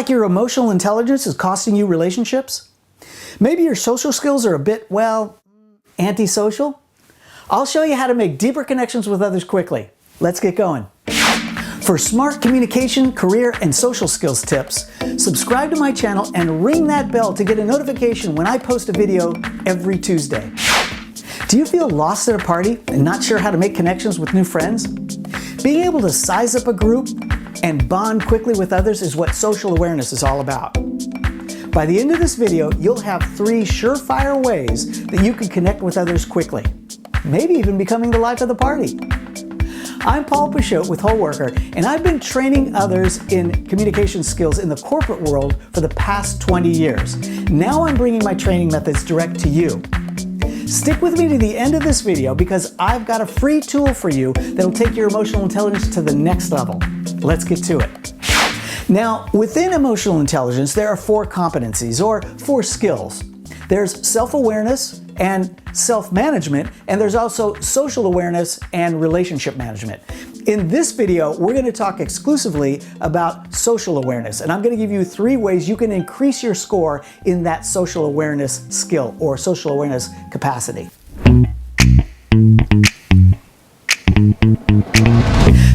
like your emotional intelligence is costing you relationships? Maybe your social skills are a bit, well, antisocial? I'll show you how to make deeper connections with others quickly. Let's get going. For smart communication, career, and social skills tips, subscribe to my channel and ring that bell to get a notification when I post a video every Tuesday. Do you feel lost at a party and not sure how to make connections with new friends? Being able to size up a group and bond quickly with others is what social awareness is all about. By the end of this video, you'll have 3 surefire ways that you can connect with others quickly, maybe even becoming the life of the party. I'm Paul Peixoto with WholeWorker, and I've been training others in communication skills in the corporate world for the past 20 years. Now I'm bringing my training methods direct to you. Stick with me to the end of this video because I've got a free tool for you that'll take your emotional intelligence to the next level. Let's get to it. Now, within emotional intelligence, there are 4 competencies or 4 skills. There's self-awareness and self-management, and there's also social awareness and relationship management. In this video, we're going to talk exclusively about social awareness, and I'm going to give you 3 ways you can increase your score in that social awareness skill or social awareness capacity.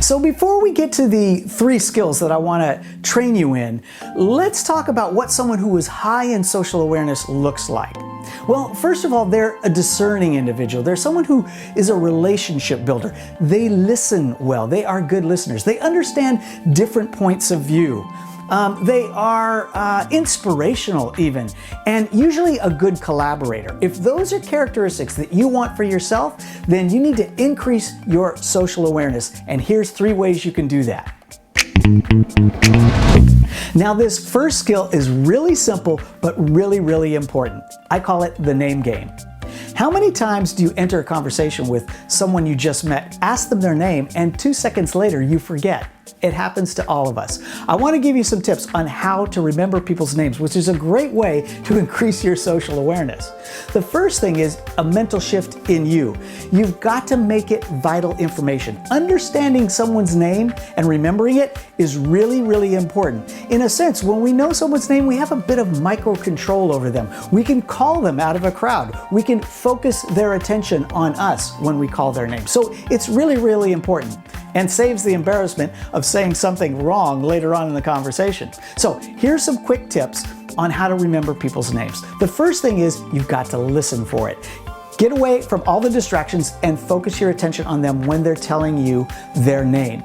So before we get to the 3 skills that I want to train you in, let's talk about what someone who is high in social awareness looks like. Well, first of all, they're a discerning individual. They're someone who is a relationship builder. They listen well. They are good listeners. They understand different points of view. They are inspirational even, and usually a good collaborator. If those are characteristics that you want for yourself, then you need to increase your social awareness, and here's 3 ways you can do that. Now, this first skill is really simple, but really important. I call it the name game. How many times do you enter a conversation with someone you just met, ask them their name, and 2 seconds later you forget? It happens to all of us. I want to give you some tips on how to remember people's names, which is a great way to increase your social awareness. The first thing is a mental shift in you. You've got to make it vital information. Understanding someone's name and remembering it is really important. In a sense, when we know someone's name, we have a bit of micro control over them. We can call them out of a crowd. We can focus their attention on us when we call their name. So it's really important and saves the embarrassment of saying something wrong later on in the conversation. So here's some quick tips on how to remember people's names. The first thing is you've got to listen for it. Get away from all the distractions and focus your attention on them when they're telling you their name.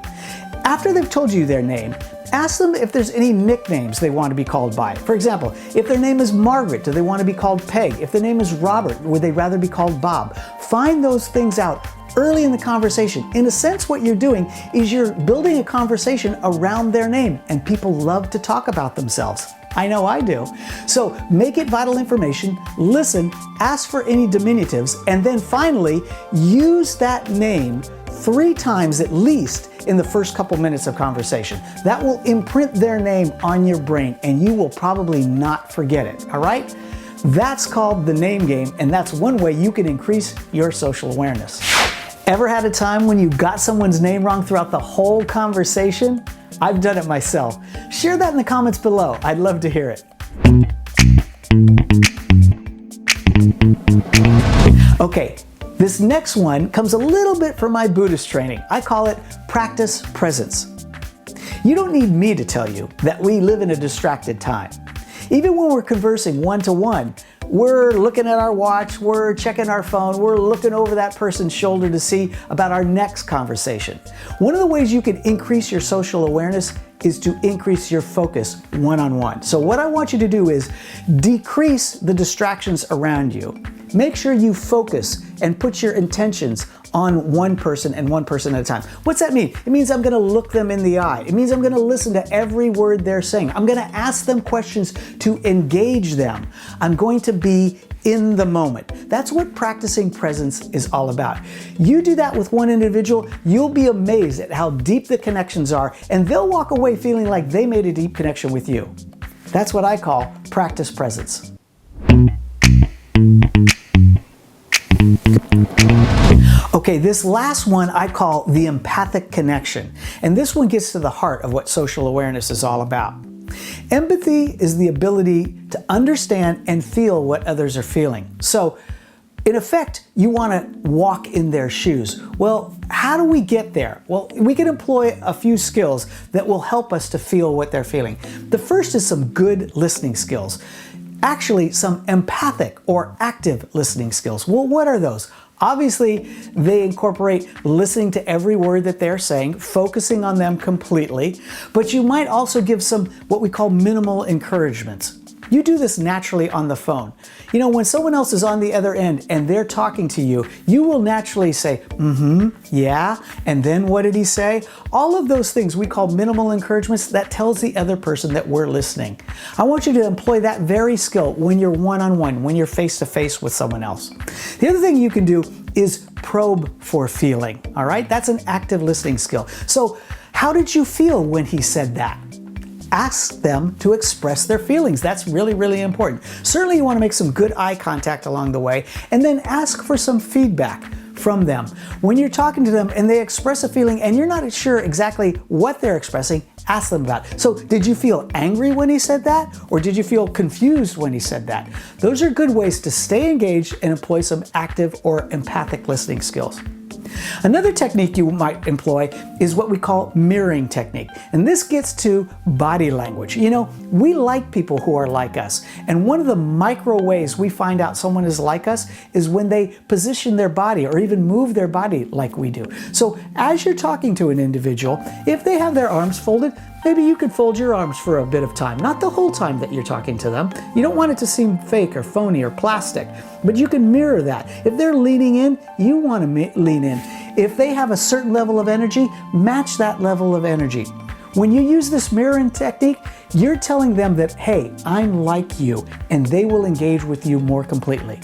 After they've told you their name, ask them if there's any nicknames they want to be called by. For example, if their name is Margaret, do they want to be called Peg? If their name is Robert, would they rather be called Bob? Find those things out early in the conversation. In a sense, what you're doing is you're building a conversation around their name, and people love to talk about themselves. I know I do. So make it vital information, listen, ask for any diminutives, and then finally use that name 3 times at least in the first couple minutes of conversation. That will imprint their name on your brain, and you will probably not forget it, all right? That's called the name game, and that's one way you can increase your social awareness. Ever had a time when you got someone's name wrong throughout the whole conversation? I've done it myself. Share that in the comments below. I'd love to hear it. Okay, this next one comes a little bit from my Buddhist training. I call it practice presence. You don't need me to tell you that we live in a distracted time. Even when we're conversing one-to-one, we're looking at our watch, we're checking our phone, we're looking over that person's shoulder to see about our next conversation. One of the ways you can increase your social awareness is to increase your focus one-on-one. So what I want you to do is decrease the distractions around you. Make sure you focus and put your intentions on one person and one person at a time. What's that mean? It means I'm going to look them in the eye. It means I'm going to listen to every word they're saying. I'm going to ask them questions to engage them. I'm going to be in the moment. That's what practicing presence is all about. You do that with one individual, you'll be amazed at how deep the connections are, and they'll walk away feeling like they made a deep connection with you. That's what I call practice presence. Okay, this last one I call the empathic connection. And this one gets to the heart of what social awareness is all about. Empathy is the ability to understand and feel what others are feeling. So, in effect, you want to walk in their shoes. Well, how do we get there? Well, we can employ a few skills that will help us to feel what they're feeling. The first is some good listening skills. Actually, some empathic or active listening skills. Well, what are those? Obviously, they incorporate listening to every word that they're saying, focusing on them completely, but you might also give some what we call minimal encouragements. You do this naturally on the phone. You know, when someone else is on the other end and they're talking to you, you will naturally say, yeah, and then what did he say? All of those things we call minimal encouragements. That tells the other person that we're listening. I want you to employ that very skill when you're one-on-one, when you're face-to-face with someone else. The other thing you can do is probe for feeling, all right? That's an active listening skill. So, how did you feel when he said that? Ask them to express their feelings. That's really, really important. Certainly you want to make some good eye contact along the way, and then ask for some feedback from them. When you're talking to them and they express a feeling and you're not sure exactly what they're expressing, ask them about it. So, did you feel angry when he said that? Or did you feel confused when he said that? Those are good ways to stay engaged and employ some active or empathic listening skills. Another technique you might employ is what we call mirroring technique. And this gets to body language. You know, we like people who are like us. And one of the micro ways we find out someone is like us is when they position their body or even move their body like we do. So as you're talking to an individual, if they have their arms folded, maybe you could fold your arms for a bit of time. Not the whole time that you're talking to them. You don't want it to seem fake or phony or plastic, but you can mirror that. If they're leaning in, you want to lean in. If they have a certain level of energy, match that level of energy. When you use this mirroring technique, you're telling them that, hey, I'm like you, and they will engage with you more completely.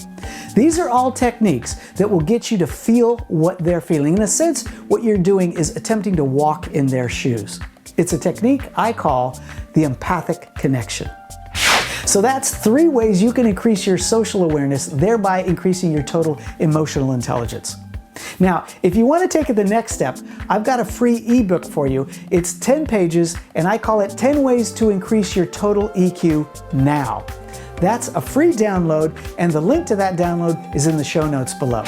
These are all techniques that will get you to feel what they're feeling. In a sense, what you're doing is attempting to walk in their shoes. It's a technique I call the empathic connection. So that's 3 ways you can increase your social awareness, thereby increasing your total emotional intelligence. Now, if you want to take it the next step, I've got a free ebook for you. It's 10 pages, and I call it 10 Ways to Increase Your Total EQ Now. That's a free download, and the link to that download is in the show notes below.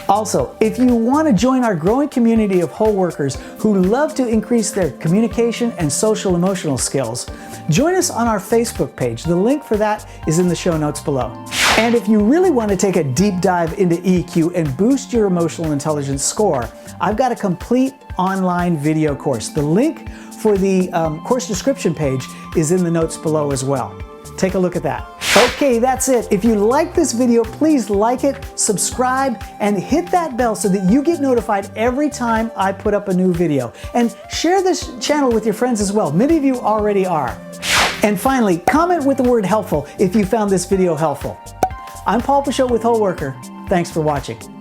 Also, if you want to join our growing community of whole workers who love to increase their communication and social emotional skills, join us on our Facebook page. The link for that is in the show notes below. And if you really want to take a deep dive into EQ and boost your emotional intelligence score, I've got a complete online video course. The link for the course description page is in the notes below as well. Take a look at that. Okay, that's it. If you like this video, please like it, subscribe, and hit that bell so that you get notified every time I put up a new video. And share this channel with your friends as well. Many of you already are. And finally, comment with the word helpful if you found this video helpful. I'm Paul Peixoto with WholeWorker. Thanks for watching.